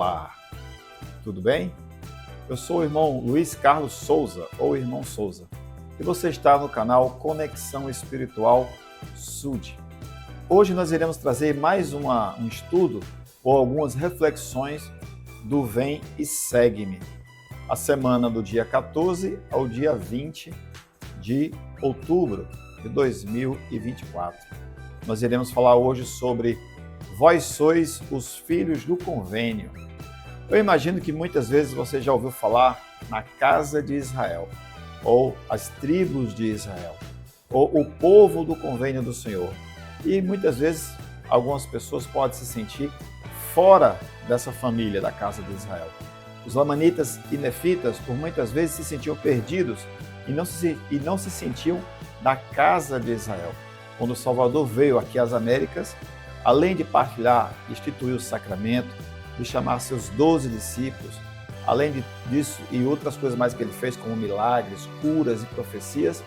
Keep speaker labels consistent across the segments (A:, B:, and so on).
A: Olá, tudo bem? Eu sou o irmão Luiz Carlos Souza, ou Irmão Souza, e você está no canal Conexão Espiritual SUD. Hoje nós iremos trazer mais um estudo ou algumas reflexões do Vem e Segue-me, a semana do dia 14 ao dia 20 de outubro de 2024. Nós iremos falar hoje sobre Vós sois os filhos do convênio. Eu imagino que muitas vezes você já ouviu falar na casa de Israel, ou as tribos de Israel, ou o povo do convênio do Senhor. E muitas vezes algumas pessoas podem se sentir fora dessa família da casa de Israel. Os lamanitas e nefitas, por muitas vezes, se sentiam perdidos e não se sentiam da casa de Israel. Quando o Salvador veio aqui às Américas, além de partilhar, instituir o sacramento, de chamar seus 12 discípulos, além disso e outras coisas mais que ele fez, como milagres, curas e profecias,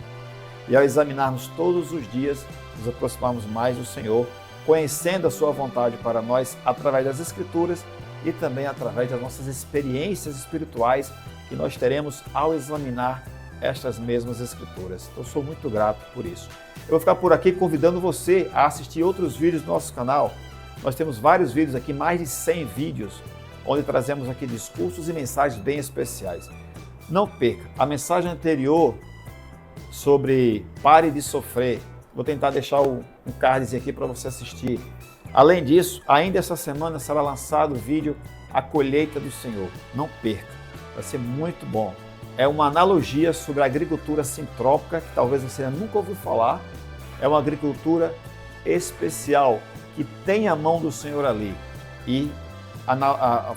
A: e ao examinarmos todos os dias, nos aproximamos mais do Senhor, conhecendo a sua vontade para nós através das Escrituras e também através das nossas experiências espirituais que nós teremos ao examinar estas mesmas Escrituras. Então, sou muito grato por isso. Eu vou ficar por aqui convidando você a assistir outros vídeos do nosso canal. Nós temos vários vídeos aqui, mais de 100 vídeos, onde trazemos aqui discursos e mensagens bem especiais. Não perca a mensagem anterior sobre Pare de Sofrer. Vou tentar deixar um cardzinho aqui para você assistir. Além disso, ainda essa semana será lançado o vídeo A Colheita do Senhor. Não perca, vai ser muito bom. É uma analogia sobre a agricultura sintrópica, que talvez você nunca ouviu falar. É uma agricultura especial, que tem a mão do Senhor ali. E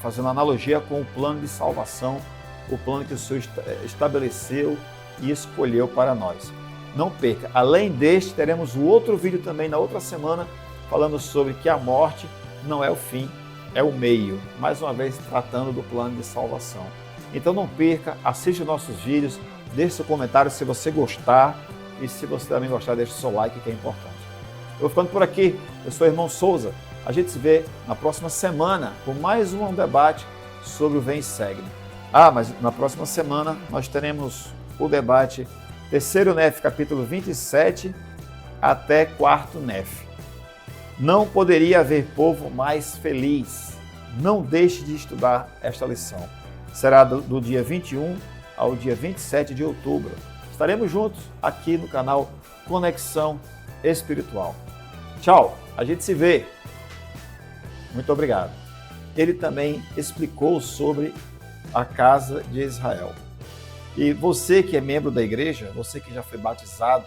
A: fazendo analogia com o plano de salvação, o plano que o Senhor estabeleceu e escolheu para nós. Não perca. Além deste, teremos o outro vídeo também na outra semana, falando sobre que a morte não é o fim, é o meio. Mais uma vez, tratando do plano de salvação. Então não perca, assista nossos vídeos, deixe seu comentário se você gostar e se você também gostar, deixe seu like, que é importante. Eu vou ficando por aqui, eu sou o Irmão Souza. A gente se vê na próxima semana com mais um debate sobre o Vem e Segue-me. Mas na próxima semana nós teremos o debate Terceiro Nef, capítulo 27 até Quarto Nef. Não poderia haver povo mais feliz. Não deixe de estudar esta lição. Será do dia 21 ao dia 27 de outubro. Estaremos juntos aqui no canal Conexão Espiritual. Tchau, a gente se vê. Muito obrigado. Ele também explicou sobre a casa de Israel. E você que é membro da igreja, você que já foi batizado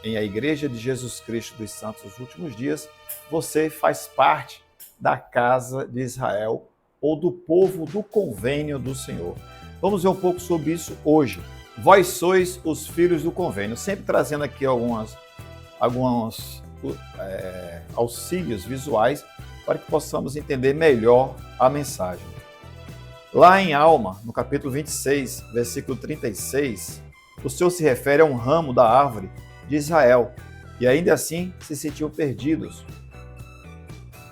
A: em a Igreja de Jesus Cristo dos Santos dos Últimos Dias, você faz parte da casa de Israel ou do povo do convênio do Senhor. Vamos ver um pouco sobre isso hoje. Vós sois os filhos do convênio, sempre trazendo aqui alguns auxílios visuais para que possamos entender melhor a mensagem. Lá em Alma, no capítulo 26, versículo 36, o Senhor se refere a um ramo da árvore de Israel, e ainda assim se sentiam perdidos.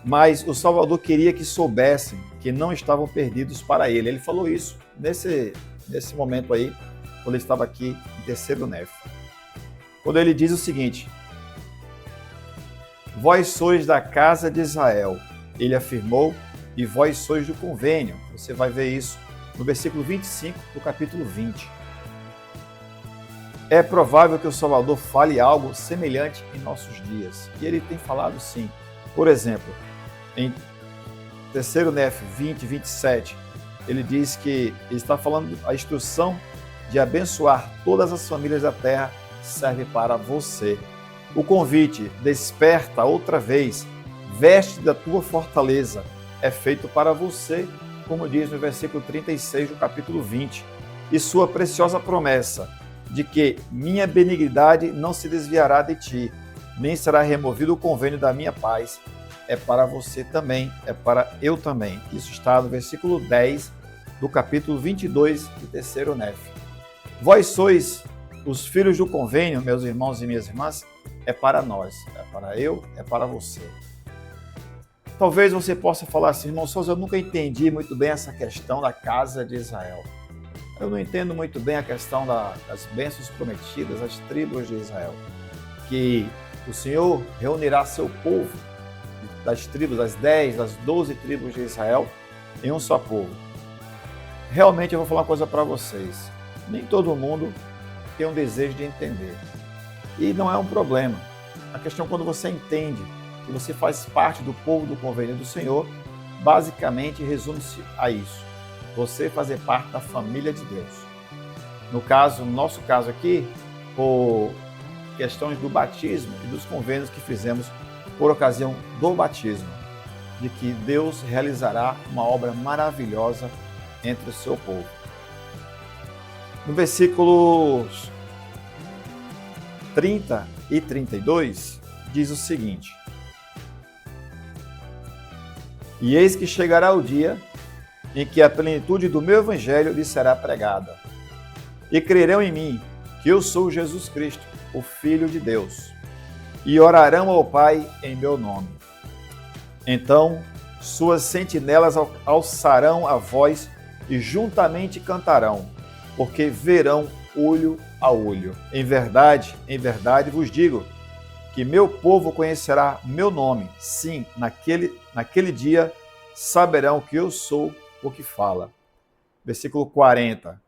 A: Mas o Salvador queria que soubessem que não estavam perdidos para ele. Ele falou isso nesse momento aí, quando ele estava aqui em Terceiro Nef. Quando ele diz o seguinte: Vós sois da casa de Israel, ele afirmou, e vós sois do convênio. Você vai ver isso no versículo 25 do capítulo 20. É provável que o Salvador fale algo semelhante em nossos dias. E ele tem falado sim. Por exemplo, em Terceiro Nef 20, 27, ele diz que ele está falando a instrução de abençoar todas as famílias da terra serve para você. O convite, desperta outra vez, veste da tua fortaleza, é feito para você, como diz no versículo 36 do capítulo 20. E sua preciosa promessa de que minha benignidade não se desviará de ti, nem será removido o convênio da minha paz, é para você também, é para eu também. Isso está no versículo 10 do capítulo 22 de Terceiro Nef. Vós sois os filhos do convênio, meus irmãos e minhas irmãs, é para nós, é para eu, é para você. Talvez você possa falar assim, irmão Souza, eu nunca entendi muito bem essa questão da casa de Israel. Eu não entendo muito bem a questão das bênçãos prometidas, as tribos de Israel. Que o Senhor reunirá seu povo, das tribos, das 10, das 12 tribos de Israel, em um só povo. Realmente eu vou falar uma coisa para vocês. Nem todo mundo tem um desejo de entender. E não é um problema. A questão é quando você entende que você faz parte do povo do convênio do Senhor, basicamente resume-se a isso. Você fazer parte da família de Deus. No nosso caso aqui, por questões do batismo e dos convênios que fizemos por ocasião do batismo, de que Deus realizará uma obra maravilhosa entre o seu povo. No versículos 30 e 32, diz o seguinte: E eis que chegará o dia em que a plenitude do meu evangelho lhe será pregada, e crerão em mim, que eu sou Jesus Cristo, o Filho de Deus, e orarão ao Pai em meu nome. Então suas sentinelas alçarão a voz e juntamente cantarão, porque verão olho a olho. Em verdade vos digo, que meu povo conhecerá meu nome. Sim, naquele dia saberão que eu sou o que fala. Versículo 40.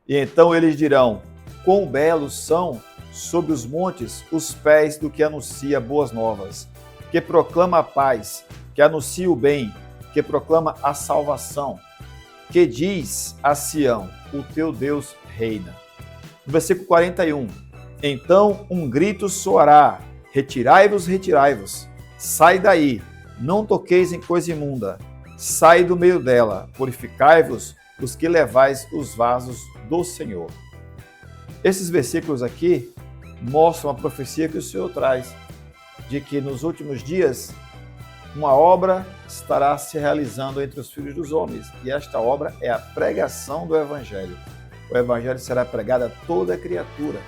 A: E então eles dirão, quão belos são sobre os montes os pés do que anuncia boas novas, que proclama a paz, que anuncia o bem, que proclama a salvação, que diz a Sião, o teu Deus reina. No versículo 41. Então um grito soará, retirai-vos, retirai-vos, sai daí, não toqueis em coisa imunda, sai do meio dela, purificai-vos os que levais os vasos do Senhor. Esses versículos aqui mostram a profecia que o Senhor traz, de que nos últimos dias uma obra estará se realizando entre os filhos dos homens, e esta obra é a pregação do Evangelho. O Evangelho será pregado a toda criatura,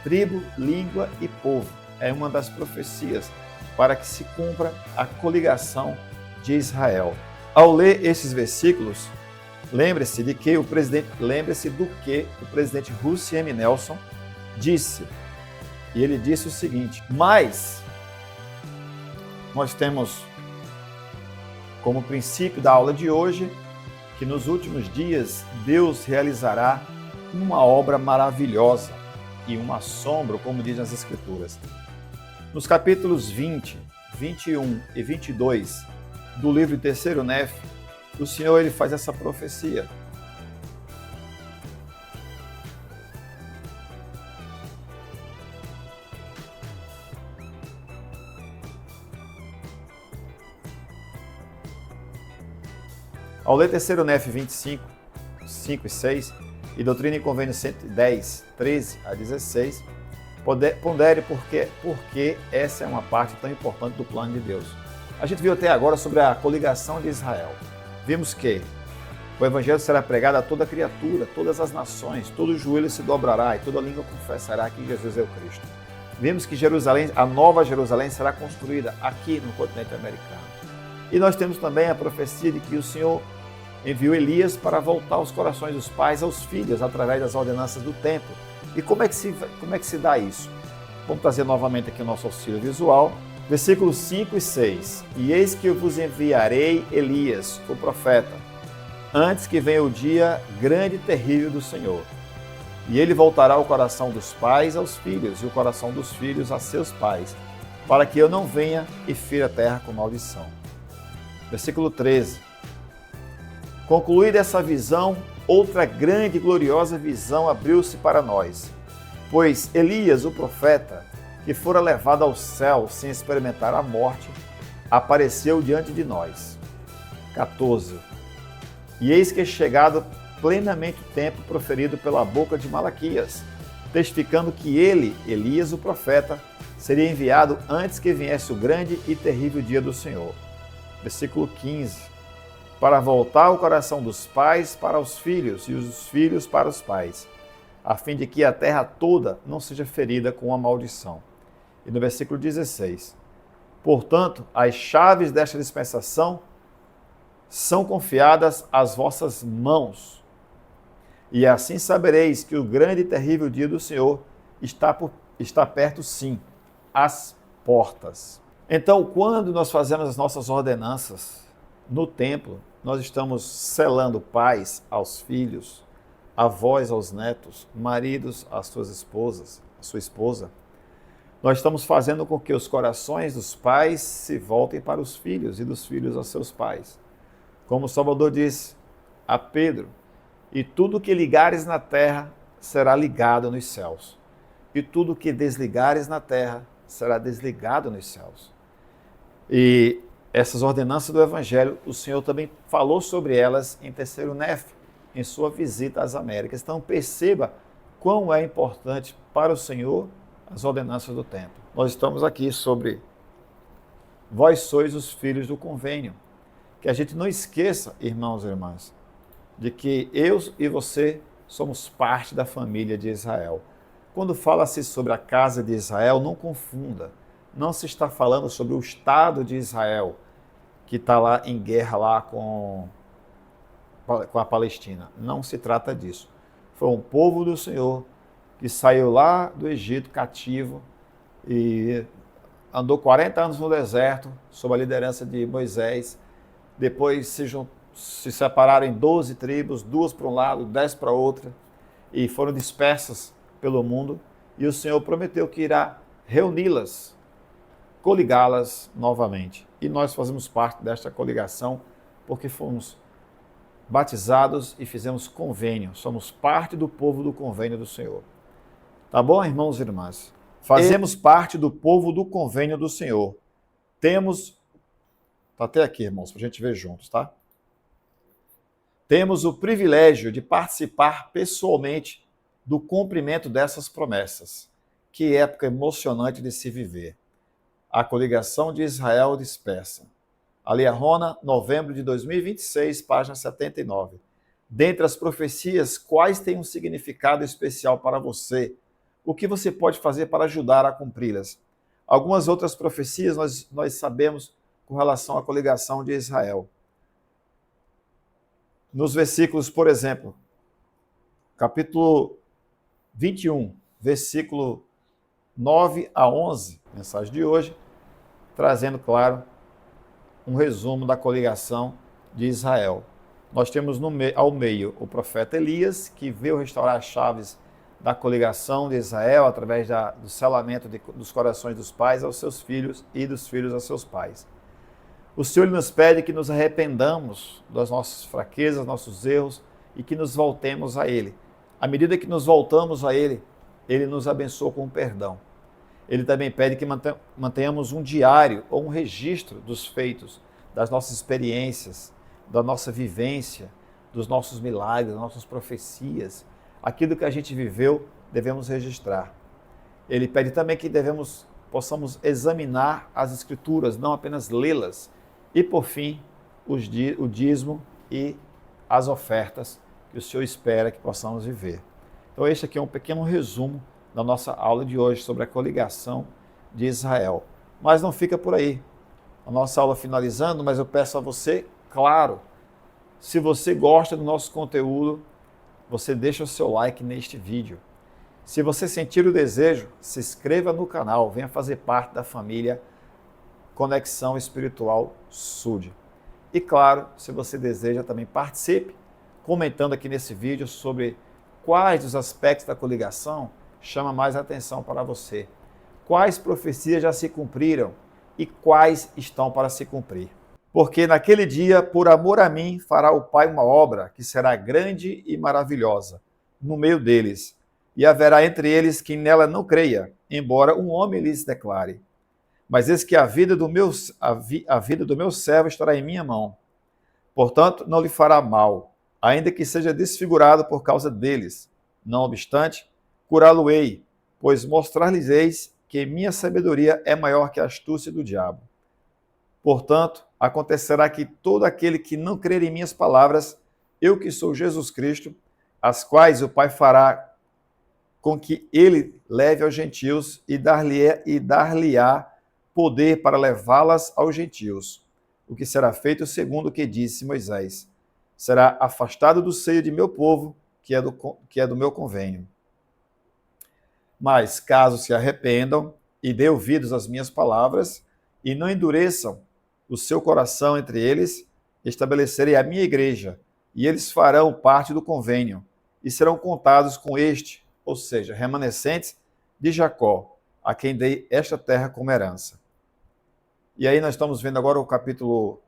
A: tribo, língua e povo. É uma das profecias para que se cumpra a coligação de Israel. Ao ler esses versículos, lembre-se do que o presidente Russell M. Nelson disse. E ele disse o seguinte: mas nós temos como princípio da aula de hoje que nos últimos dias Deus realizará uma obra maravilhosa e um assombro, como diz nas Escrituras. Nos capítulos 20, 21 e 22 do livro Terceiro Nef, o Senhor ele faz essa profecia. Ao ler Terceiro Nef 25, 5 e 6 e Doutrina e Convênio 110, 13 a 16, pondere porque essa é uma parte tão importante do plano de Deus. A gente viu até agora sobre a coligação de Israel. Vimos que o Evangelho será pregado a toda criatura, todas as nações, todo joelho se dobrará e toda língua confessará que Jesus é o Cristo. Vimos que Jerusalém, a nova Jerusalém, será construída aqui no continente americano. E nós temos também a profecia de que o Senhor enviou Elias para voltar os corações dos pais aos filhos através das ordenanças do templo. E como é que se dá isso? Vamos trazer novamente aqui o nosso auxílio visual. Versículos 5 e 6. E eis que eu vos enviarei Elias, o profeta, antes que venha o dia grande e terrível do Senhor. E ele voltará o coração dos pais aos filhos, e o coração dos filhos a seus pais, para que eu não venha e fira a terra com maldição. Versículo 13. Concluída essa visão, outra grande e gloriosa visão abriu-se para nós, pois Elias, o profeta, que fora levado ao céu sem experimentar a morte, apareceu diante de nós. 14. E eis que é chegado plenamente o tempo proferido pela boca de Malaquias, testificando que ele, Elias, o profeta, seria enviado antes que viesse o grande e terrível dia do Senhor. Versículo 15. Para voltar o coração dos pais para os filhos e os filhos para os pais, a fim de que a terra toda não seja ferida com a maldição. E no versículo 16. Portanto, as chaves desta dispensação são confiadas às vossas mãos. E assim sabereis que o grande e terrível dia do Senhor está perto, sim, às portas. Então, quando nós fazemos as nossas ordenanças no templo, nós estamos selando pais aos filhos, avós aos netos, maridos às suas esposas, à sua esposa. Nós estamos fazendo com que os corações dos pais se voltem para os filhos e dos filhos aos seus pais. Como o Salvador disse a Pedro, e tudo que ligares na terra será ligado nos céus, e tudo que desligares na terra será desligado nos céus. E essas ordenanças do Evangelho, o Senhor também falou sobre elas em Terceiro Néfio, em sua visita às Américas. Então perceba quão é importante para o Senhor as ordenanças do templo. Nós estamos aqui sobre vós sois os filhos do convênio. Que a gente não esqueça, irmãos e irmãs, de que eu e você somos parte da família de Israel. Quando fala-se sobre a casa de Israel, não confunda. Não se está falando sobre o Estado de Israel, que está lá em guerra lá com a Palestina. Não se trata disso. Foi um povo do Senhor que saiu lá do Egito cativo e andou 40 anos no deserto, sob a liderança de Moisés. Depois se separaram em 12 tribos, 2 para um lado, 10 para outra, e foram dispersas pelo mundo. E o Senhor prometeu que irá reuni-las, coligá-las novamente. E nós fazemos parte desta coligação porque fomos batizados e fizemos convênio. Somos parte do povo do convênio do Senhor. Tá bom, irmãos e irmãs? Fazemos parte do povo do convênio do Senhor. Temos... Tá até aqui, irmãos, para a gente ver juntos, tá? Temos o privilégio de participar pessoalmente do cumprimento dessas promessas. Que época emocionante de se viver. A coligação de Israel dispersa. Aliarona, novembro de 2026, página 79. Dentre as profecias, quais têm um significado especial para você? O que você pode fazer para ajudar a cumpri-las? Algumas outras profecias nós sabemos com relação à coligação de Israel. Nos versículos, por exemplo, capítulo 21, versículo 9 a 11, mensagem de hoje, trazendo, claro, um resumo da coligação de Israel. Nós temos ao meio o profeta Elias, que veio restaurar as chaves da coligação de Israel através do selamento dos corações dos pais aos seus filhos e dos filhos aos seus pais. O Senhor nos pede que nos arrependamos das nossas fraquezas, nossos erros e que nos voltemos a Ele. À medida que nos voltamos a Ele, Ele nos abençoa com perdão. Ele também pede que mantenhamos um diário ou um registro dos feitos, das nossas experiências, da nossa vivência, dos nossos milagres, das nossas profecias. Aquilo que a gente viveu, devemos registrar. Ele pede também que possamos examinar as Escrituras, não apenas lê-las. E, por fim, o dízimo e as ofertas que o Senhor espera que possamos viver. Então, este aqui é um pequeno resumo da nossa aula de hoje sobre a coligação de Israel. Mas não fica por aí. A nossa aula finalizando, mas eu peço a você, claro, se você gosta do nosso conteúdo, você deixa o seu like neste vídeo. Se você sentir o desejo, se inscreva no canal, venha fazer parte da família Conexão Espiritual SUD. E claro, se você deseja também participe, comentando aqui nesse vídeo sobre quais dos aspectos da coligação chama mais atenção para você. Quais profecias já se cumpriram e quais estão para se cumprir. Porque naquele dia, por amor a mim, fará o Pai uma obra que será grande e maravilhosa no meio deles. E haverá entre eles quem nela não creia, embora um homem lhes declare. Mas eis que a vida do meu servo estará em minha mão. Portanto, não lhe fará mal, ainda que seja desfigurado por causa deles. Não obstante, curá-lo-ei, pois mostrar-lhes-eis que minha sabedoria é maior que a astúcia do diabo. Portanto, acontecerá que todo aquele que não crer em minhas palavras, eu que sou Jesus Cristo, as quais o Pai fará com que ele leve aos gentios e dar-lhe-á poder para levá-las aos gentios, o que será feito segundo o que disse Moisés. Será afastado do seio de meu povo, que é do meu convênio. Mas, caso se arrependam e dê ouvidos às minhas palavras, e não endureçam o seu coração entre eles, estabelecerei a minha igreja, e eles farão parte do convênio, e serão contados com este, ou seja, remanescentes de Jacó, a quem dei esta terra como herança. E aí nós estamos vendo agora o capítulo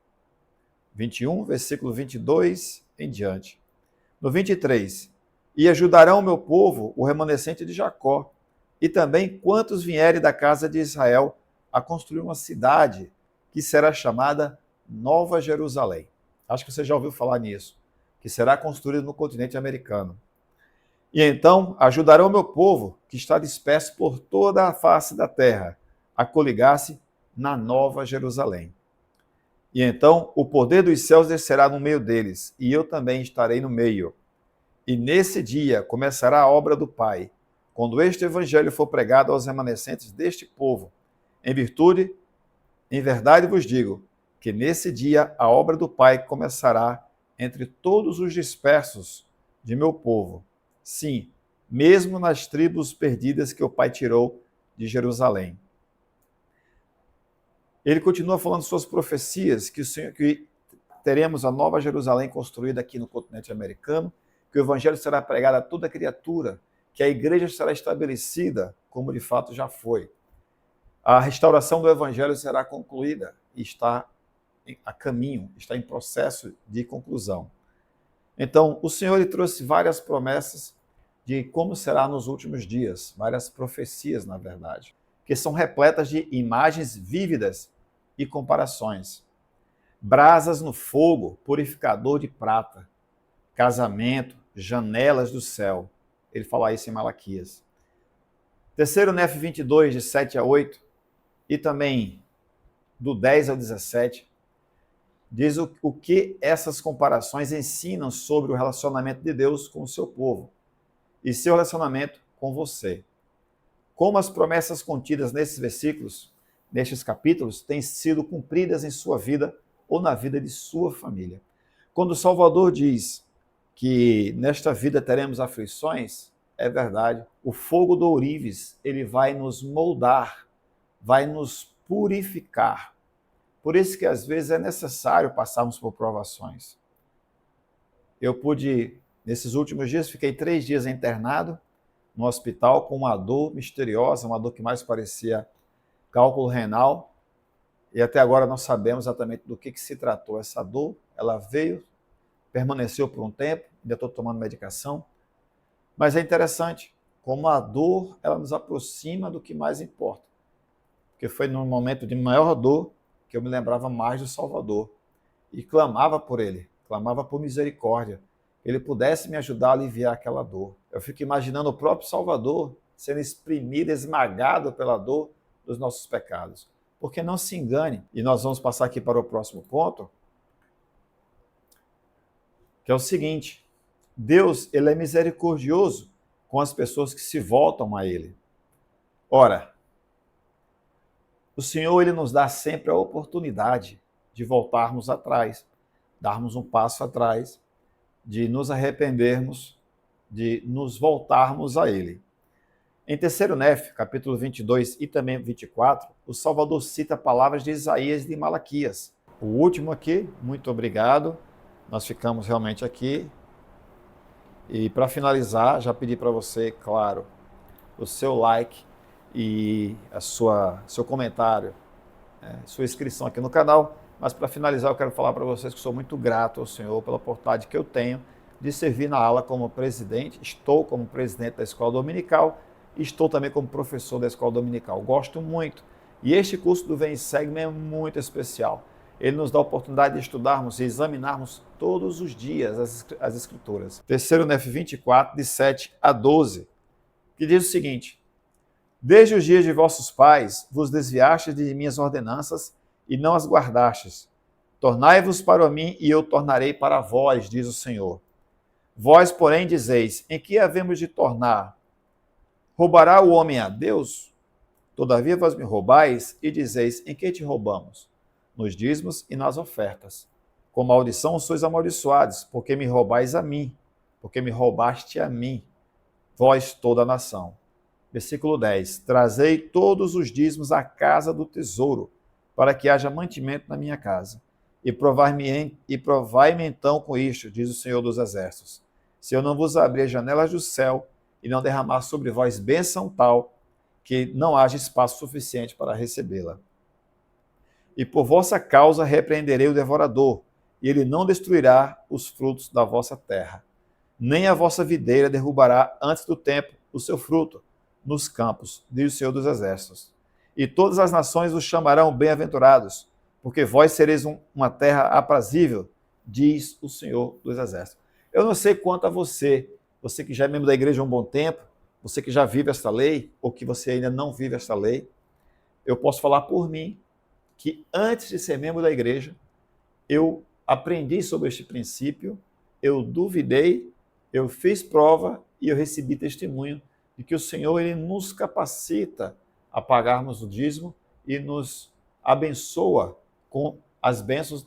A: 21, versículo 22 em diante. No 23, e ajudarão o meu povo, o remanescente de Jacó, e também quantos vierem da casa de Israel, a construir uma cidade que será chamada Nova Jerusalém. Acho que você já ouviu falar nisso, que será construída no continente americano. E então ajudarão o meu povo, que está disperso por toda a face da terra, a coligar-se na Nova Jerusalém. E então o poder dos céus descerá no meio deles, e eu também estarei no meio. E nesse dia começará a obra do Pai, quando este evangelho for pregado aos remanescentes deste povo. Em verdade vos digo, que nesse dia a obra do Pai começará entre todos os dispersos de meu povo. Sim, mesmo nas tribos perdidas que o Pai tirou de Jerusalém. Ele continua falando suas profecias, que teremos a Nova Jerusalém construída aqui no continente americano, que o evangelho será pregado a toda criatura, que a igreja será estabelecida, como de fato já foi. A restauração do evangelho será concluída e está a caminho, está em processo de conclusão. Então, o Senhor ele trouxe várias promessas de como será nos últimos dias, várias profecias, na verdade, que são repletas de imagens vívidas e comparações. Brasas no fogo, purificador de prata, casamento, janelas do céu. Ele fala isso em Malaquias. Terceiro Nef 22, de 7 a 8, e também do 10 ao 17, diz o que essas comparações ensinam sobre o relacionamento de Deus com o seu povo e seu relacionamento com você. Como as promessas contidas nesses versículos, nestes capítulos, têm sido cumpridas em sua vida ou na vida de sua família. Quando o Salvador diz que nesta vida teremos aflições, é verdade. O fogo do ourives, ele vai nos moldar, vai nos purificar. Por isso que às vezes é necessário passarmos por provações. Eu pude, nesses últimos dias, fiquei 3 dias internado no hospital com uma dor misteriosa, uma dor que mais parecia cálculo renal, e até agora não sabemos exatamente do que se tratou essa dor. Ela veio, permaneceu por um tempo, ainda estou tomando medicação, mas é interessante como a dor ela nos aproxima do que mais importa, porque foi num momento de maior dor que eu me lembrava mais do Salvador e clamava por ele, clamava por misericórdia, que ele pudesse me ajudar a aliviar aquela dor. Eu fico imaginando o próprio Salvador sendo exprimido, esmagado pela dor dos nossos pecados. Porque não se engane, e nós vamos passar aqui para o próximo ponto, que é o seguinte: Deus ele é misericordioso com as pessoas que se voltam a ele. Ora, o Senhor ele nos dá sempre a oportunidade de voltarmos atrás, darmos um passo atrás, de nos arrependermos, de nos voltarmos a ele. Em 3º Nef, capítulo 22 e também 24, o Salvador cita palavras de Isaías e de Malaquias. O último aqui, muito obrigado. Nós ficamos realmente aqui. E para finalizar, já pedi para você, claro, o seu like e seu comentário, sua inscrição aqui no canal. Mas para finalizar, eu quero falar para vocês que sou muito grato ao Senhor pela oportunidade que eu tenho de servir na ala como presidente. Estou como presidente da Escola Dominical. Estou também como professor da Escola Dominical. Gosto muito. E este curso do Vem e Segue-me é muito especial. Ele nos dá a oportunidade de estudarmos e examinarmos todos os dias as Escrituras. 3º Nef 24, de 7 a 12, que diz o seguinte: Desde os dias de vossos pais vos desviastes de minhas ordenanças e não as guardastes. Tornai-vos para mim e eu tornarei para vós, diz o Senhor. Vós, porém, dizeis, em que havemos de tornar? Roubará o homem a Deus? Todavia vós me roubais e dizeis, em que te roubamos? Nos dízimos e nas ofertas. Com maldição sois amaldiçoados, porque me roubais a mim, porque me roubaste a mim, vós toda a nação. Versículo 10. Trazei todos os dízimos à casa do tesouro, para que haja mantimento na minha casa. E provai-me então com isto, diz o Senhor dos Exércitos, se eu não vos abrir as janelas do céu e não derramar sobre vós bênção tal, que não haja espaço suficiente para recebê-la. E por vossa causa repreenderei o devorador, e ele não destruirá os frutos da vossa terra. Nem a vossa videira derrubará antes do tempo o seu fruto nos campos, diz o Senhor dos Exércitos. E todas as nações os chamarão bem-aventurados, porque vós sereis uma terra aprazível, diz o Senhor dos Exércitos. Eu não sei quanto a você, você que já é membro da igreja há um bom tempo, você que já vive esta lei, ou que você ainda não vive esta lei, eu posso falar por mim, que antes de ser membro da igreja, eu aprendi sobre este princípio, eu duvidei, eu fiz prova e eu recebi testemunho de que o Senhor ele nos capacita a pagarmos o dízimo e nos abençoa com as bênçãos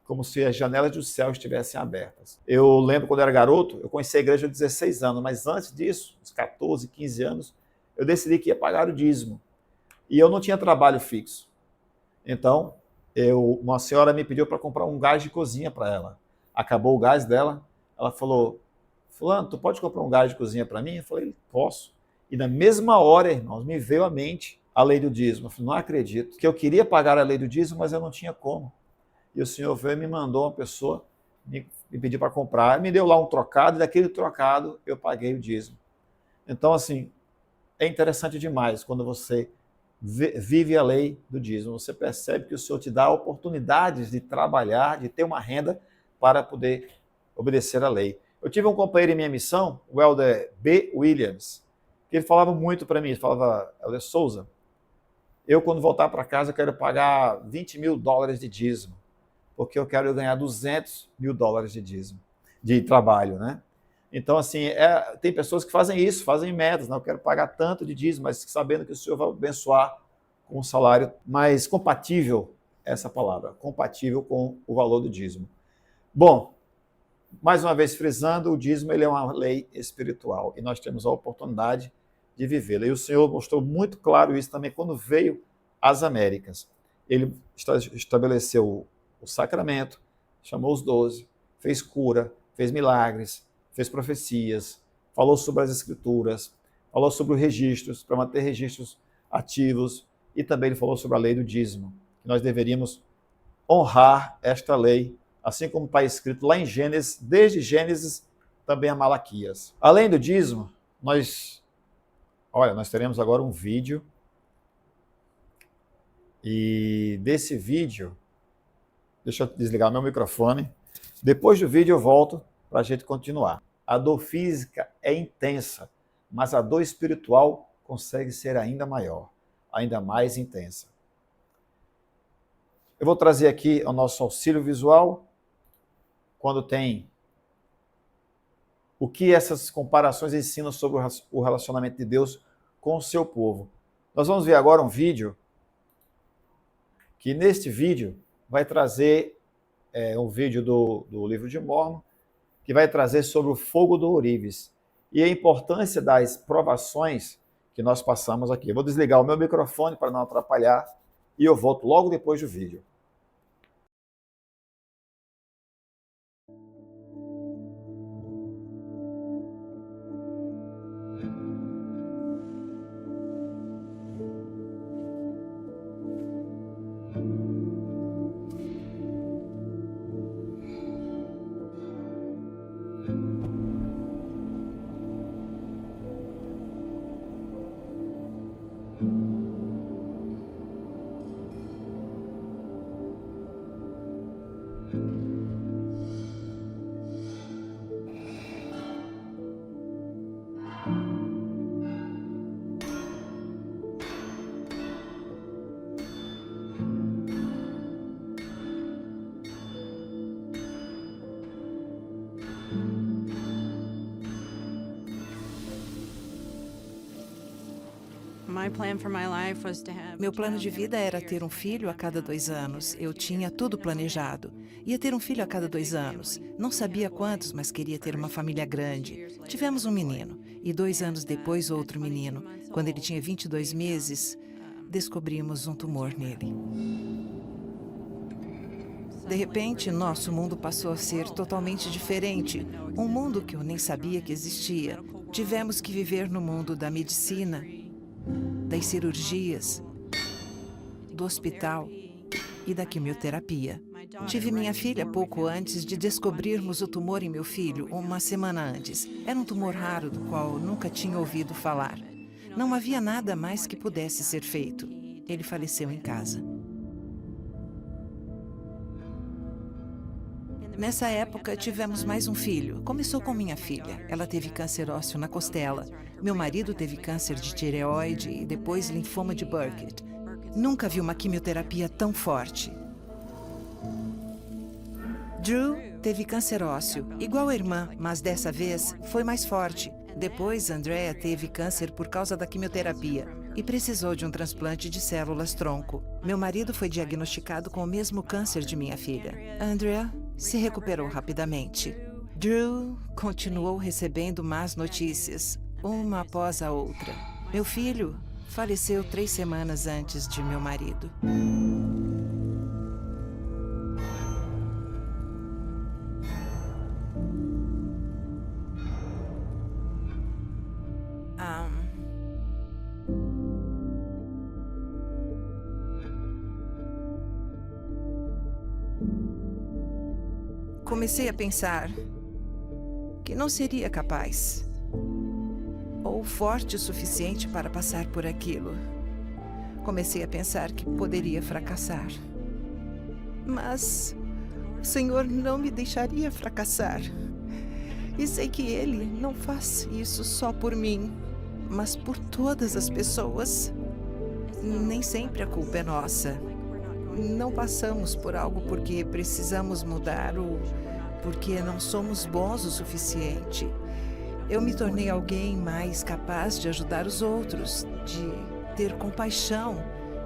A: como se as janelas do céu estivessem abertas. Eu lembro quando eu era garoto, eu conheci a igreja há 16 anos, mas antes disso, uns 14, 15 anos, eu decidi que ia pagar o dízimo. E eu não tinha trabalho fixo. Então, uma senhora me pediu para comprar um gás de cozinha para ela. Acabou o gás dela, ela falou, fulano, tu pode comprar um gás de cozinha para mim? Eu falei, posso. E na mesma hora, irmãos, me veio à mente a lei do dízimo. Eu falei, não acredito, que eu queria pagar a lei do dízimo, mas eu não tinha como. E o Senhor veio e me mandou uma pessoa, me pediu para comprar, me deu lá um trocado, e daquele trocado eu paguei o dízimo. Então, assim, é interessante demais quando você vive a lei do dízimo. Você percebe que o Senhor te dá oportunidades de trabalhar, de ter uma renda para poder obedecer à lei. Eu tive um companheiro em minha missão, o Elder B. Williams, que ele falava muito para mim, ele falava, Elder Souza, eu quando voltar para casa eu quero pagar $20 mil de dízimo, porque eu quero ganhar $200 mil de dízimo, de trabalho, né? Então, assim, tem pessoas que fazem isso, fazem metas, não, eu quero pagar tanto de dízimo, mas sabendo que o Senhor vai abençoar com um salário mais compatível, essa palavra, compatível com o valor do dízimo. Bom, mais uma vez frisando, o dízimo ele é uma lei espiritual e nós temos a oportunidade de vivê-la. E o Senhor mostrou muito claro isso também quando veio às Américas. Ele estabeleceu o sacramento, chamou os 12, fez cura, fez milagres, fez profecias, falou sobre as escrituras, falou sobre os registros, para manter registros ativos, e também ele falou sobre a lei do dízimo, que nós deveríamos honrar esta lei, assim como está escrito lá em Gênesis, desde Gênesis também a Malaquias. Além do dízimo, nós teremos agora um vídeo, e desse vídeo, deixa eu desligar meu microfone, depois do vídeo eu volto para a gente continuar. A dor física é intensa, mas a dor espiritual consegue ser ainda maior, ainda mais intensa. Eu vou trazer aqui o nosso auxílio visual, quando tem o que essas comparações ensinam sobre o relacionamento de Deus com o seu povo. Nós vamos ver agora um vídeo, que neste vídeo vai trazer um vídeo do livro de Mórmon, que vai trazer sobre o fogo do ourives e a importância das provações que nós passamos aqui. Eu vou desligar o meu microfone para não atrapalhar e eu volto logo depois do vídeo.
B: Meu plano de vida era ter um filho a cada 2 anos. Eu tinha tudo planejado. Ia ter um filho a cada 2 anos. Não sabia quantos, mas queria ter uma família grande. Tivemos um menino. E 2 anos depois, outro menino. Quando ele tinha 22 meses, descobrimos um tumor nele. De repente, nosso mundo passou a ser totalmente diferente. Um mundo que eu nem sabia que existia. Tivemos que viver no mundo da medicina, das cirurgias, do hospital e da quimioterapia. Tive minha filha pouco antes de descobrirmos o tumor em meu filho, uma semana antes. Era um tumor raro do qual nunca tinha ouvido falar. Não havia nada mais que pudesse ser feito. Ele faleceu em casa. Nessa época, tivemos mais um filho. Começou com minha filha. Ela teve câncer ósseo na costela. Meu marido teve câncer de tireoide e depois linfoma de Burkitt. Nunca vi uma quimioterapia tão forte. Drew teve câncer ósseo, igual a irmã, mas dessa vez foi mais forte. Depois, Andrea teve câncer por causa da quimioterapia e precisou de um transplante de células-tronco. Meu marido foi diagnosticado com o mesmo câncer de minha filha. Andrea se recuperou rapidamente. Drew continuou recebendo más notícias, uma após a outra. Meu filho faleceu 3 semanas antes de meu marido. Comecei a pensar que não seria capaz ou forte o suficiente para passar por aquilo. Comecei a pensar que poderia fracassar. Mas o Senhor não me deixaria fracassar. E sei que Ele não faz isso só por mim, mas por todas as pessoas. Nem sempre a culpa é nossa. Não passamos por algo porque precisamos mudar ou porque não somos bons o suficiente. Eu me tornei alguém mais capaz de ajudar os outros, de ter compaixão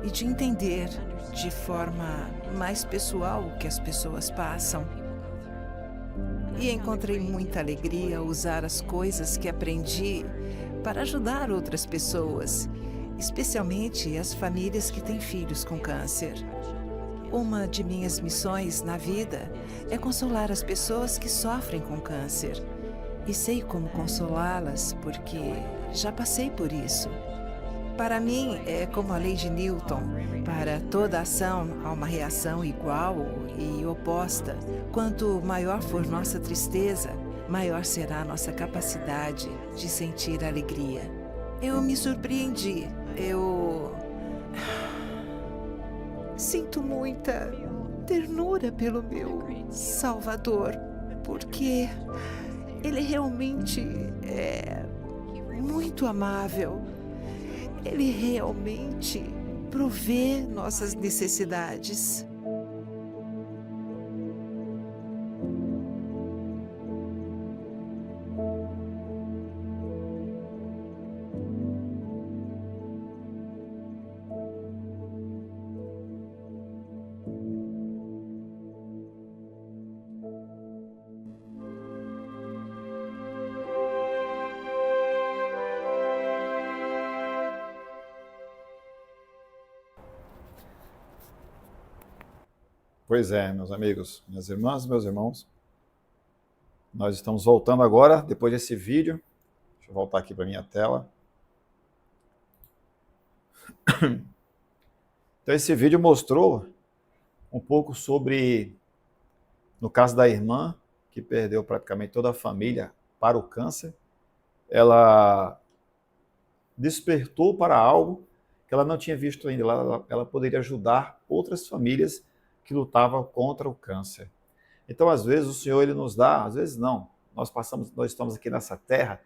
B: e de entender de forma mais pessoal o que as pessoas passam. E encontrei muita alegria ao usar as coisas que aprendi para ajudar outras pessoas, especialmente as famílias que têm filhos com câncer. Uma de minhas missões na vida é consolar as pessoas que sofrem com câncer. E sei como consolá-las porque já passei por isso. Para mim, é como a lei de Newton. Para toda ação, há uma reação igual e oposta. Quanto maior for nossa tristeza, maior será a nossa capacidade de sentir alegria. Eu me surpreendi. Eu sinto muita ternura pelo meu Salvador, porque Ele realmente é muito amável. Ele realmente provê nossas necessidades.
A: Pois é, meus amigos, minhas irmãs, meus irmãos, nós estamos voltando agora, depois desse vídeo. Deixa eu voltar aqui para minha tela. Então, esse vídeo mostrou um pouco sobre, no caso da irmã, que perdeu praticamente toda a família para o câncer. Ela despertou para algo que ela não tinha visto ainda. Ela poderia ajudar outras famílias que lutavam contra o câncer. Então, às vezes, o Senhor ele nos dá, às vezes não. Nós estamos aqui nessa terra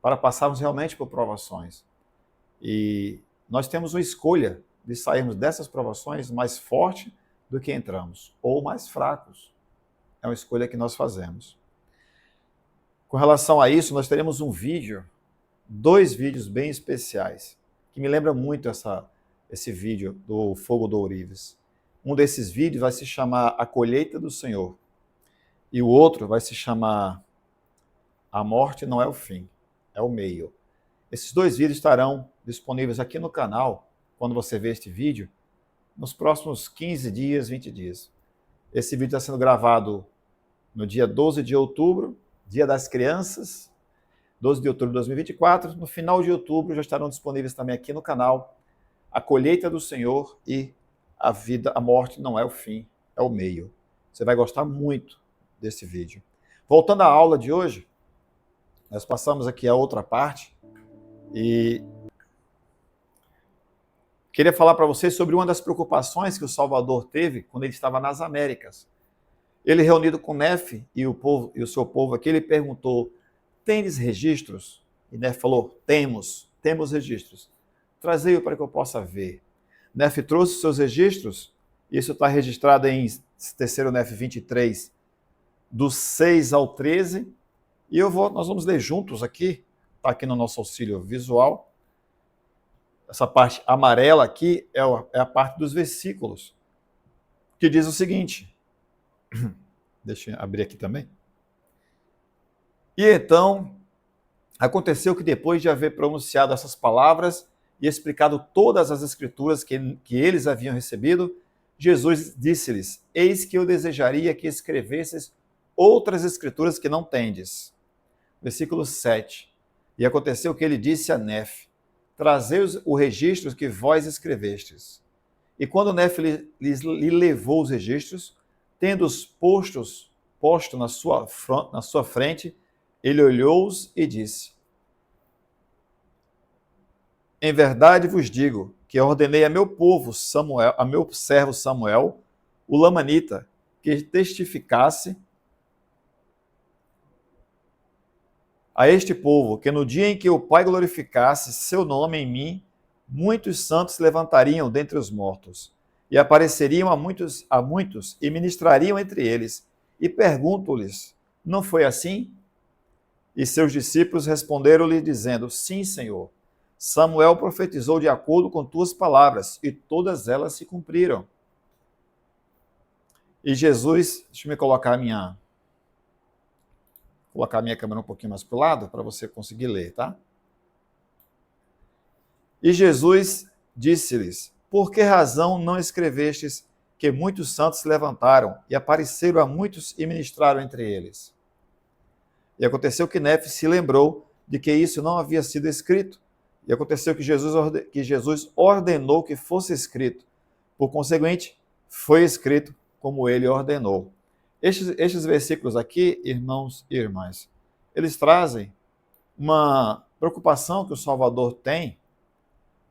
A: para passarmos realmente por provações. E nós temos uma escolha de sairmos dessas provações mais forte do que entramos, ou mais fracos. É uma escolha que nós fazemos. Com relação a isso, nós teremos um vídeo, 2 vídeos bem especiais. que me lembra muito esse vídeo do Fogo do Ourives. Um desses vídeos vai se chamar A Colheita do Senhor. E o outro vai se chamar A Morte Não é o Fim, é o Meio. Esses dois vídeos estarão disponíveis aqui no canal, quando você ver este vídeo, nos próximos 15 dias, 20 dias. Esse vídeo está sendo gravado no dia 12 de outubro, Dia das Crianças, 12 de outubro de 2024. No final de outubro já estarão disponíveis também aqui no canal A Colheita do Senhor e A Morte Não é o Fim, é o Meio. Você vai gostar muito desse vídeo. Voltando à aula de hoje, nós passamos aqui a outra parte e queria falar para vocês sobre uma das preocupações que o Salvador teve quando ele estava nas Américas. Ele, reunido com Nefe e o seu povo aqui, ele perguntou: tendes registros? E Nefe falou: temos registros. Trazei-o para que eu possa ver. Nefe trouxe seus registros, isso está registrado em 3º Nefe 23, do 6 ao 13, e nós vamos ler juntos aqui, está aqui no nosso auxílio visual. Essa parte amarela aqui é a parte dos versículos, que diz o seguinte. Deixa eu abrir aqui também. E então, aconteceu que depois de haver pronunciado essas palavras e explicado todas as escrituras que eles haviam recebido, Jesus disse-lhes: eis que eu desejaria que escrevesses outras escrituras que não tendes. Versículo 7. E aconteceu que ele disse a Nefe: trazei o registro que vós escrevestes. E quando Nefe lhe levou os registros, tendo-os posto na sua frente, ele olhou-os e disse: em verdade vos digo que ordenei a meu povo Samuel, a meu servo Samuel, o lamanita, que testificasse a este povo que no dia em que o Pai glorificasse seu nome em mim, muitos santos se levantariam dentre os mortos e apareceriam a muitos e ministrariam entre eles. E pergunto-lhes: não foi assim? E seus discípulos responderam-lhe dizendo: sim, Senhor. Samuel profetizou de acordo com tuas palavras, e todas elas se cumpriram. E Jesus, deixa eu colocar a minha câmera um pouquinho mais para o lado, para você conseguir ler, tá? E Jesus disse-lhes: por que razão não escrevestes que muitos santos se levantaram e apareceram a muitos e ministraram entre eles? E aconteceu que Nefe se lembrou de que isso não havia sido escrito. E aconteceu que Jesus ordenou que fosse escrito. Por conseguinte, foi escrito como ele ordenou. Estes versículos aqui, irmãos e irmãs, eles trazem uma preocupação que o Salvador tem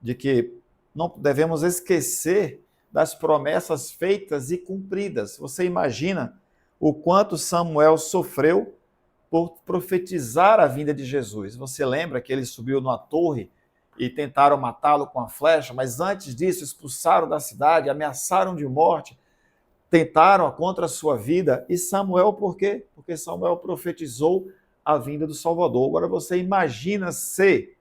A: de que não devemos esquecer das promessas feitas e cumpridas. Você imagina o quanto Samuel sofreu por profetizar a vinda de Jesus. Você lembra que ele subiu numa torre e tentaram matá-lo com a flecha, mas antes disso expulsaram da cidade, ameaçaram de morte, tentaram contra a sua vida. E Samuel, por quê? Porque Samuel profetizou a vinda do Salvador. Agora você imagina se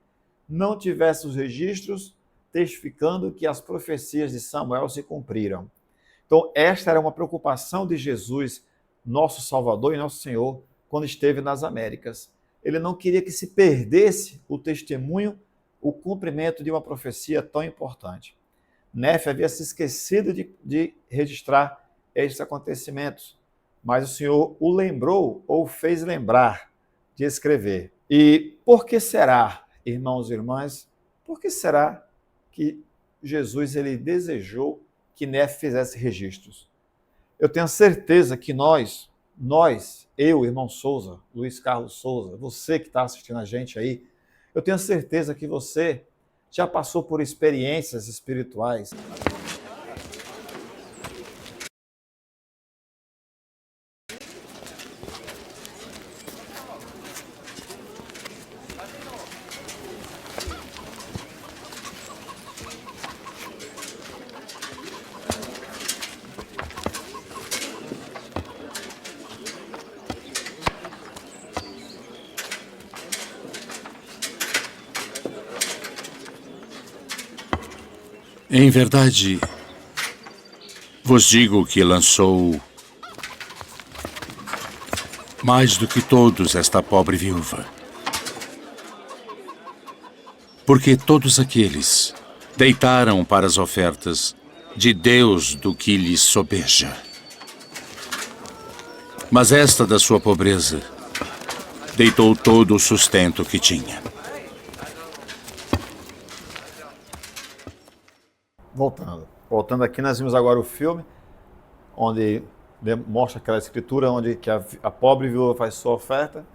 A: não tivesse os registros testificando que as profecias de Samuel se cumpriram. Então, esta era uma preocupação de Jesus, nosso Salvador e nosso Senhor, quando esteve nas Américas. Ele não queria que se perdesse o testemunho, o cumprimento de uma profecia tão importante. Nefe havia se esquecido de registrar estes acontecimentos, mas o Senhor o lembrou ou fez lembrar de escrever. E por que será, irmãos e irmãs, por que será que Jesus ele desejou que Nefe fizesse registros? Eu tenho certeza que eu, irmão Souza, Luiz Carlos Souza, você que está assistindo a gente aí, eu tenho certeza que você já passou por experiências espirituais.
C: Em verdade, vos digo que lançou mais do que todos esta pobre viúva. Porque todos aqueles deitaram para as ofertas de Deus do que lhes sobeja. Mas esta da sua pobreza deitou todo o sustento que tinha.
A: Voltando aqui, nós vimos agora o filme, onde mostra aquela escritura onde que a pobre viúva faz sua oferta,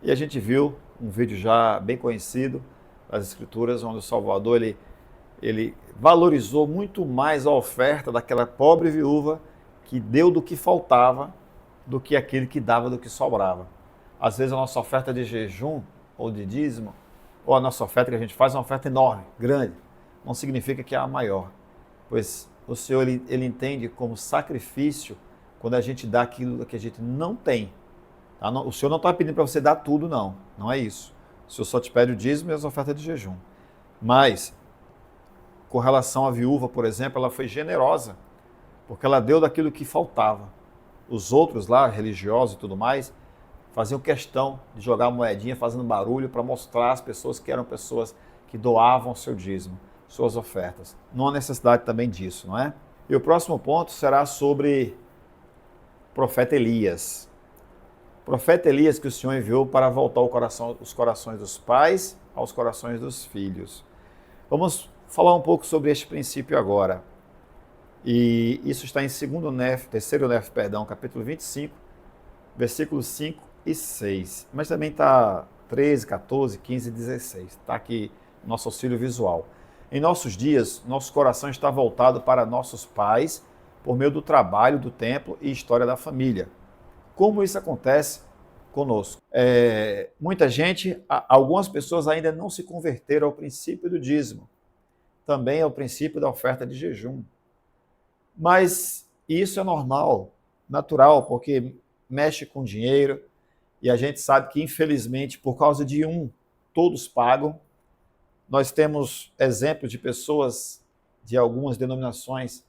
A: e a gente viu um vídeo já bem conhecido das escrituras, onde o Salvador ele valorizou muito mais a oferta daquela pobre viúva que deu do que faltava, do que aquele que dava do que sobrava. Às vezes a nossa oferta de jejum ou de dízimo, ou a nossa oferta que a gente faz é uma oferta enorme, grande, não significa que é a maior, pois o Senhor ele entende como sacrifício quando a gente dá aquilo que a gente não tem. Tá? O Senhor não está pedindo para você dar tudo, não é isso. O Senhor só te pede o dízimo e as ofertas de jejum. Mas, com relação à viúva, por exemplo, ela foi generosa, porque ela deu daquilo que faltava. Os outros lá, religiosos e tudo mais, faziam questão de jogar moedinha, fazendo barulho, para mostrar às pessoas que eram pessoas que doavam seu dízimo, suas ofertas. Não há necessidade também disso, não é? E o próximo ponto será sobre o profeta Elias. O profeta Elias que o Senhor enviou para voltar os corações dos pais aos corações dos filhos. Vamos falar um pouco sobre este princípio agora. E isso está em 3º Nef, capítulo 25, versículos 5 e 6. Mas também está 13, 14, 15 e 16. Está aqui no nosso auxílio visual. Em nossos dias, nosso coração está voltado para nossos pais por meio do trabalho, do templo e história da família. Como isso acontece conosco? Muita gente, algumas pessoas ainda não se converteram ao princípio do dízimo, também ao princípio da oferta de jejum. Mas isso é normal, natural, porque mexe com dinheiro e a gente sabe que, infelizmente, por causa de todos pagam. Nós temos exemplos de pessoas de algumas denominações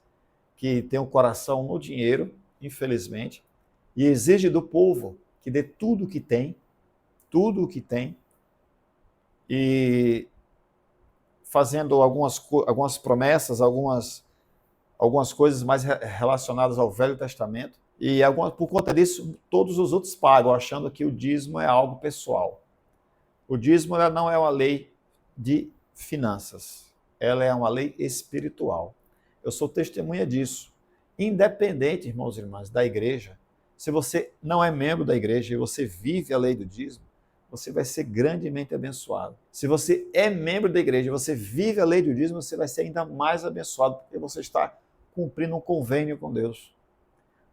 A: que têm o coração no dinheiro, infelizmente, e exige do povo que dê tudo o que tem, e fazendo algumas promessas, algumas coisas mais relacionadas ao Velho Testamento, e por conta disso, todos os outros pagam, achando que o dízimo é algo pessoal. O dízimo não é uma lei de finanças, ela é uma lei espiritual. Eu sou testemunha disso. Independente, irmãos e irmãs, da igreja, se você não é membro da igreja e você vive a lei do dízimo, você vai ser grandemente abençoado. Se você é membro da igreja e você vive a lei do dízimo, você vai ser ainda mais abençoado, porque você está cumprindo um convênio com Deus.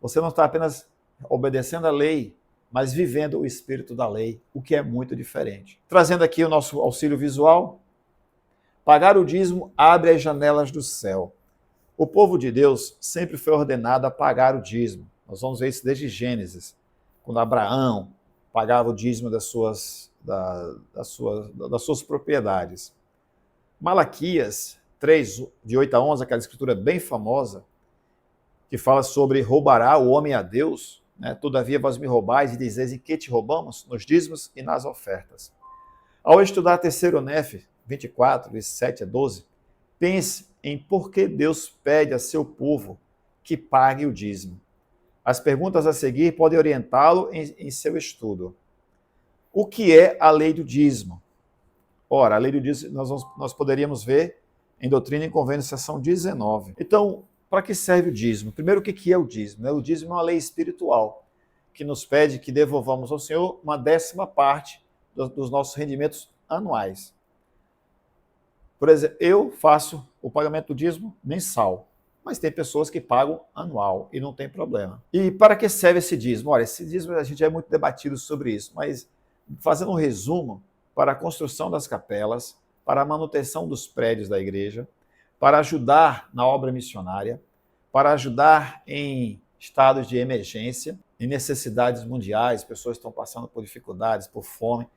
A: Você não está apenas obedecendo a lei, mas vivendo o espírito da lei, o que é muito diferente. Trazendo aqui o nosso auxílio visual, pagar o dízimo abre as janelas do céu. O povo de Deus sempre foi ordenado a pagar o dízimo. Nós vamos ver isso desde Gênesis, quando Abraão pagava o dízimo das suas propriedades. Malaquias 3, de 8 a 11, aquela escritura bem famosa, que fala sobre roubará o homem a Deus, né? Todavia vós me roubais e dizeis em que te roubamos? Nos dízimos e nas ofertas. Ao estudar 3º Nef 24, de 7 a 12, pense em por que Deus pede a seu povo que pague o dízimo. As perguntas a seguir podem orientá-lo em seu estudo. O que é a lei do dízimo? Ora, a lei do dízimo nós poderíamos ver em Doutrina e Convênios, seção 19. Então, para que serve o dízimo? Primeiro, o que é o dízimo? O dízimo é uma lei espiritual que nos pede que devolvamos ao Senhor uma 10ª dos nossos rendimentos anuais. Por exemplo, eu faço o pagamento do dízimo mensal, mas tem pessoas que pagam anual e não tem problema. E para que serve esse dízimo? Olha, esse dízimo a gente já é muito debatido sobre isso, mas fazendo um resumo, para a construção das capelas, para a manutenção dos prédios da igreja, para ajudar na obra missionária, para ajudar em estados de emergência, em necessidades mundiais, pessoas estão passando por dificuldades, por fome.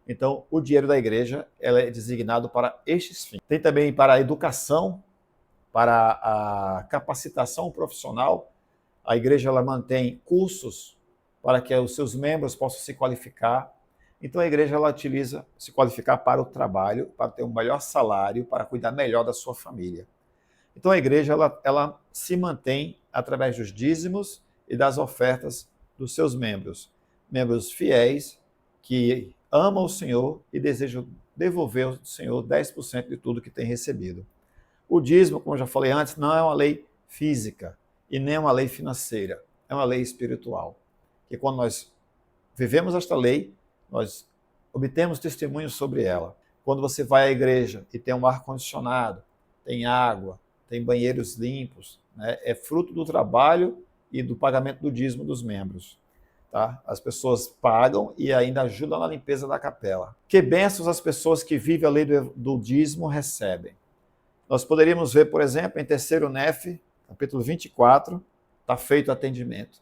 A: Então, o dinheiro da igreja é designado para estes fins. Tem também para a educação para a capacitação profissional. A igreja ela mantém cursos para que os seus membros possam se qualificar. Então a igreja ela utiliza se qualificar para o trabalho, para ter um melhor salário, para cuidar melhor da sua família. Então a igreja ela se mantém através dos dízimos e das ofertas dos seus membros. Membros fiéis que amam o Senhor e desejam devolver ao Senhor 10% de tudo que tem recebido. O dízimo, como eu já falei antes, não é uma lei física e nem uma lei financeira, é uma lei espiritual. Que quando nós vivemos esta lei, nós obtemos testemunhos sobre ela. Quando você vai à igreja e tem um ar-condicionado, tem água, tem banheiros limpos, né? É fruto do trabalho e do pagamento do dízimo dos membros. Tá? As pessoas pagam e ainda ajudam na limpeza da capela. Que bênçãos as pessoas que vivem a lei do dízimo recebem. Nós poderíamos ver, por exemplo, em 3º Nef, capítulo 24, está feito o atendimento.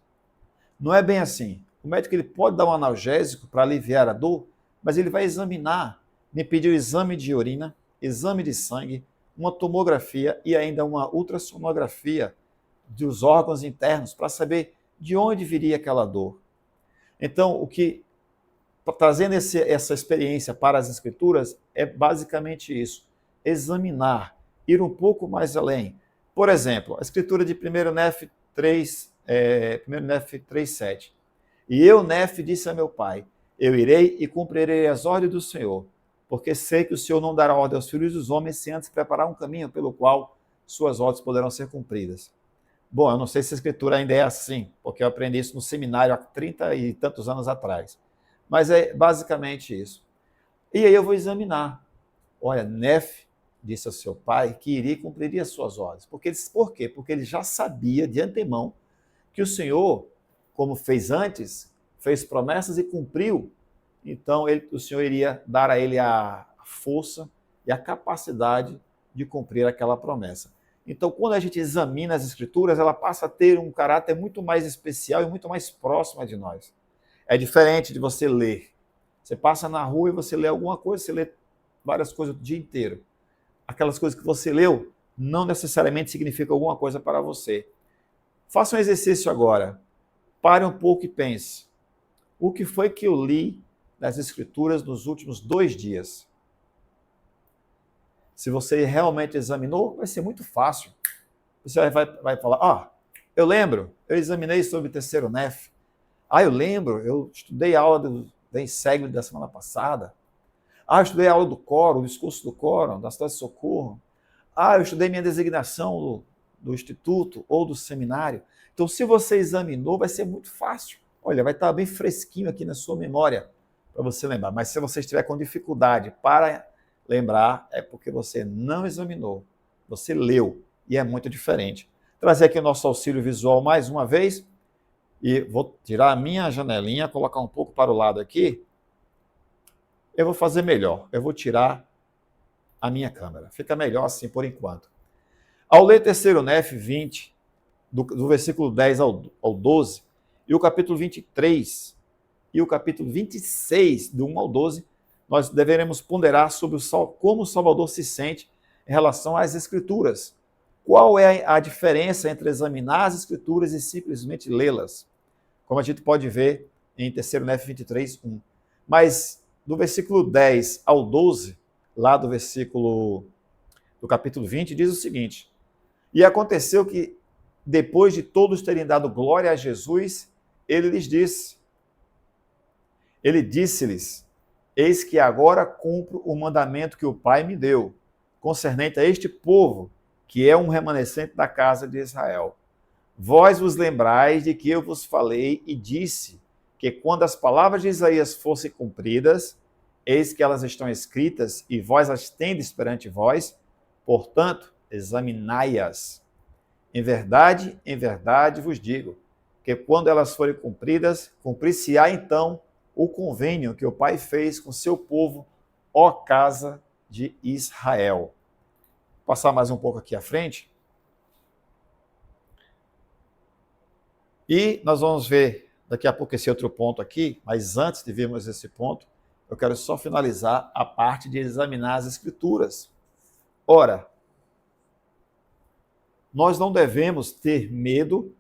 A: Não é bem assim. O médico ele pode dar um analgésico para aliviar a dor, mas ele vai examinar, me pediu exame de urina, exame de sangue, uma tomografia e ainda uma ultrassonografia dos órgãos internos para saber de onde viria aquela dor. Então, trazendo essa experiência para as Escrituras, é basicamente isso, examinar, ir um pouco mais além. Por exemplo, a Escritura de 1 Nef 3:7. E eu, Nef, disse a meu pai, eu irei e cumprirei as ordens do Senhor, porque sei que o Senhor não dará ordem aos filhos dos homens sem antes preparar um caminho pelo qual suas ordens poderão ser cumpridas. Bom, eu não sei se a Escritura ainda é assim, porque eu aprendi isso no seminário há 30 e tantos anos atrás. Mas é basicamente isso. E aí eu vou examinar. Olha, Nef disse ao seu pai que iria e cumpriria as suas ordens. Por quê? Porque ele já sabia de antemão que o Senhor, como fez antes, fez promessas e cumpriu. Então o Senhor iria dar a ele a força e a capacidade de cumprir aquela promessa. Então, quando a gente examina as Escrituras, ela passa a ter um caráter muito mais especial e muito mais próximo de nós. É diferente de você ler. Você passa na rua e você lê alguma coisa, você lê várias coisas o dia inteiro. Aquelas coisas que você leu não necessariamente significam alguma coisa para você. Faça um exercício agora. Pare um pouco e pense. O que foi que eu li das Escrituras nos últimos 2 dias? Se você realmente examinou, vai ser muito fácil. Você vai falar, eu lembro, eu examinei sobre o 3º Nef. Eu lembro, eu estudei a aula do Vem Segue da semana passada. Eu estudei a aula do Quórum, o discurso do Quórum, da Cidade de Socorro. Eu estudei minha designação do instituto ou do seminário. Então, se você examinou, vai ser muito fácil. Olha, vai estar bem fresquinho aqui na sua memória para você lembrar. Mas se você estiver com dificuldade para lembrar, é porque você não examinou. Você leu e é muito diferente. Trazer aqui o nosso auxílio visual mais uma vez. E vou tirar a minha janelinha, colocar um pouco para o lado aqui. Eu vou fazer melhor. Eu vou tirar a minha câmera. Fica melhor assim por enquanto. Ao ler 3º Nef 20, do versículo 10 ao 12, e o capítulo 23 e o capítulo 26, do 1 ao 12, nós deveremos ponderar sobre como o Salvador se sente em relação às Escrituras. Qual é a diferença entre examinar as Escrituras e simplesmente lê-las? Como a gente pode ver em 3º Nef 23, 1. Mas do versículo 10 ao 12, lá do capítulo 20, diz o seguinte: E aconteceu que, depois de todos terem dado glória a Jesus, ele disse-lhes, eis que agora cumpro o mandamento que o Pai me deu, concernente a este povo, que é um remanescente da casa de Israel. Vós vos lembrais de que eu vos falei e disse que quando as palavras de Isaías fossem cumpridas, eis que elas estão escritas e vós as tendes perante vós, portanto, examinai-as. Em verdade vos digo, que quando elas forem cumpridas, cumprir-se-á então o convênio que o Pai fez com seu povo, ó casa de Israel. Vou passar mais um pouco aqui à frente. E nós vamos ver daqui a pouco esse outro ponto aqui, mas antes de vermos esse ponto, eu quero só finalizar a parte de examinar as Escrituras. Ora, Nós não devemos ter medo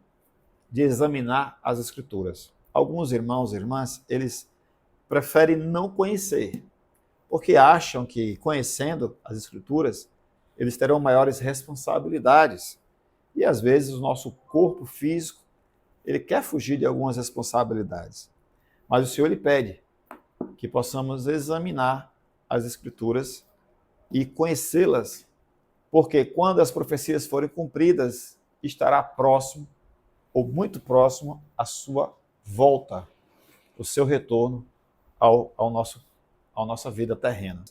A: de examinar as Escrituras. Alguns irmãos e irmãs, eles preferem não conhecer, porque acham que, conhecendo as Escrituras, eles terão maiores responsabilidades. E, às vezes, o nosso corpo físico, ele quer fugir de algumas responsabilidades. Mas o Senhor, ele pede que possamos examinar as Escrituras e conhecê-las, porque quando as profecias forem cumpridas, estará próximo, ou muito próximo, a sua volta, o seu retorno à nossa vida terrena.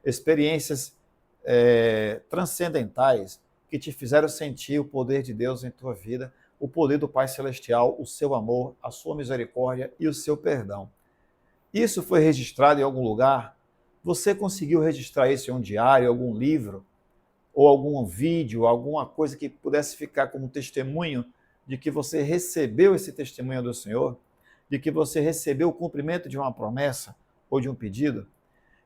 A: Experiências transcendentais que te fizeram sentir o poder de Deus em tua vida, o poder do Pai Celestial, o seu amor, a sua misericórdia e o seu perdão. Isso foi registrado em algum lugar? Você conseguiu registrar isso em um diário, algum livro, ou algum vídeo, alguma coisa que pudesse ficar como testemunho de que você recebeu esse testemunho do Senhor, de que você recebeu o cumprimento de uma promessa ou de um pedido?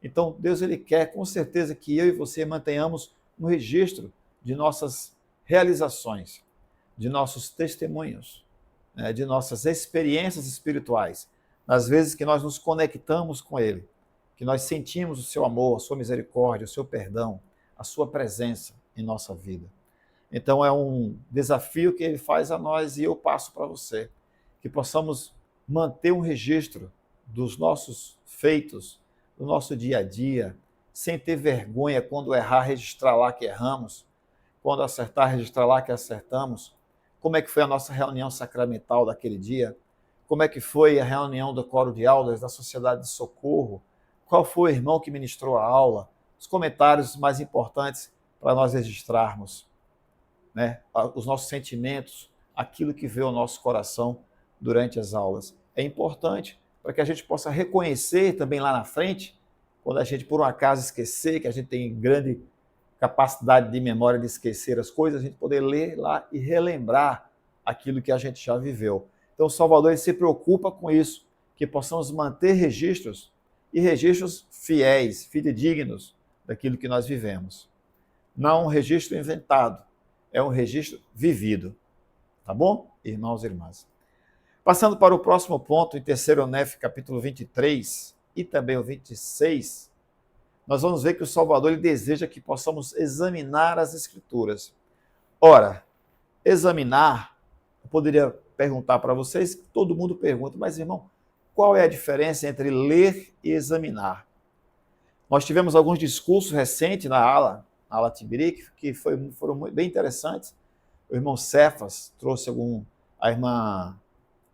A: Então, Deus, ele quer com certeza que eu e você mantenhamos no registro de nossas realizações, de nossos testemunhos, de nossas experiências espirituais, nas vezes que nós nos conectamos com Ele, que nós sentimos o seu amor, a sua misericórdia, o seu perdão, a sua presença em nossa vida. Então é um desafio que Ele faz a nós e eu passo para você, que possamos manter um registro dos nossos feitos, do nosso dia a dia, sem ter vergonha quando errar, registrar lá que erramos, quando acertar, registrar lá que acertamos. Como é que foi a nossa reunião sacramental daquele dia? Como é que foi a reunião do coro de aulas da Sociedade de Socorro? Qual foi o irmão que ministrou a aula? Os comentários mais importantes para nós registrarmos, né? Os nossos sentimentos, aquilo que veio ao nosso coração durante as aulas. É importante para que a gente possa reconhecer também lá na frente, quando a gente por um acaso esquecer, que a gente tem grande capacidade de memória de esquecer as coisas, a gente poder ler lá e relembrar aquilo que a gente já viveu. Então o Salvador, ele se preocupa com isso, que possamos manter registros, e registros fiéis, fidedignos daquilo que nós vivemos. Não um registro inventado, é um registro vivido. Tá bom, irmãos e irmãs? Passando para o próximo ponto, em 3º Nef, capítulo 23 e também o 26, nós vamos ver que o Salvador, ele deseja que possamos examinar as Escrituras. Ora, examinar, eu poderia perguntar para vocês, todo mundo pergunta, mas irmão, qual é a diferença entre ler e examinar? Nós tivemos alguns discursos recentes na ala Tibiri, que foram bem interessantes. O irmão Cefas trouxe a irmã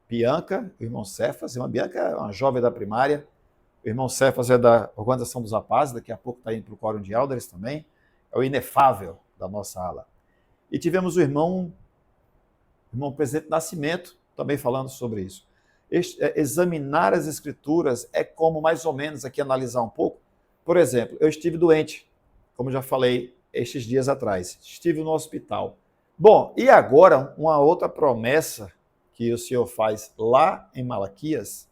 A: Bianca, o irmão Cefas, a irmã Bianca é uma jovem da primária, o irmão Cefas é da Organização dos Rapazes, daqui a pouco está indo para o Quórum de Elders também, é o inefável da nossa ala. E tivemos o irmão Presidente Nascimento, também falando sobre isso. Examinar as Escrituras é como, mais ou menos, aqui analisar um pouco. Por exemplo, eu estive doente, como já falei estes dias atrás, estive no hospital. Bom, e agora uma outra promessa que o Senhor faz lá em Malaquias,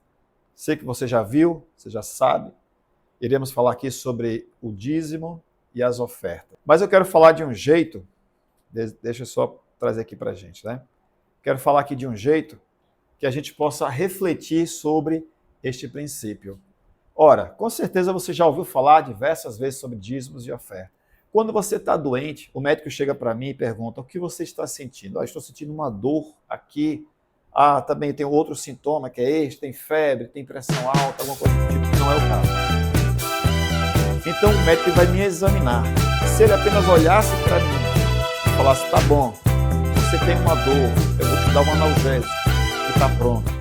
A: sei que você já viu, você já sabe, iremos falar aqui sobre o dízimo e as ofertas. Mas eu quero falar de um jeito, deixa eu só trazer aqui para a gente, né? Quero falar aqui de um jeito que a gente possa refletir sobre este princípio. Ora, com certeza você já ouviu falar diversas vezes sobre dízimos e ofertas. Quando você está doente, o médico chega para mim e pergunta: o que você está sentindo? Estou sentindo uma dor aqui. Também tem outro sintoma que é este, tem febre, tem pressão alta, alguma coisa do tipo, que não é o caso. Então o médico vai me examinar. Se ele apenas olhasse para mim e falasse: tá bom, você tem uma dor, eu vou te dar um analgésico e está pronto.